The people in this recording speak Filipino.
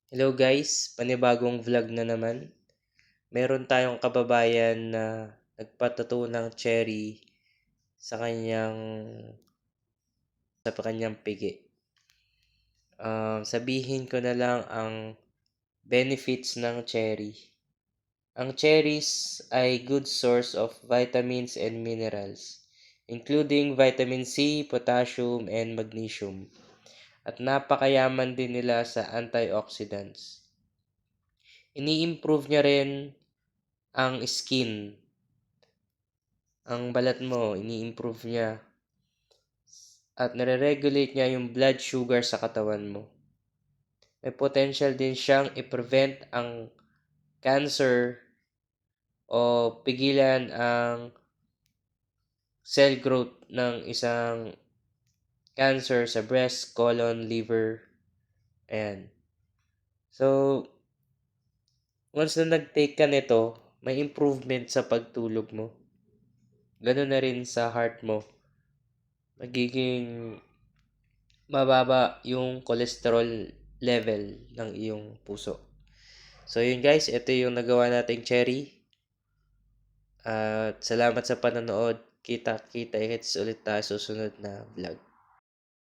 Hello guys, panibagong vlog na naman. Meron tayong kababayan na nagpatato ng cherry sa kanyang pigi. Sabihin ko na lang ang benefits ng cherry. Ang cherries ay good source of vitamins and minerals, including vitamin C, potassium, and magnesium. At napakayaman din nila sa antioxidants. Ini-improve niya rin ang skin, ang balat mo, ini-improve niya. At nare-regulate niya yung blood sugar sa katawan mo. May potential din siyang i-prevent ang cancer o pigilan ang cell growth ng isang cancer sa breast, colon, liver. Ayan. So, once na nag-take ka nito, may improvement sa pagtulog mo. Ganun na rin sa heart mo. Magiging mababa yung cholesterol level ng iyong puso. So yun guys, ito yung nagawa nating cherry. At salamat sa panonood. Kita-kita ulit tayo sa susunod na vlog.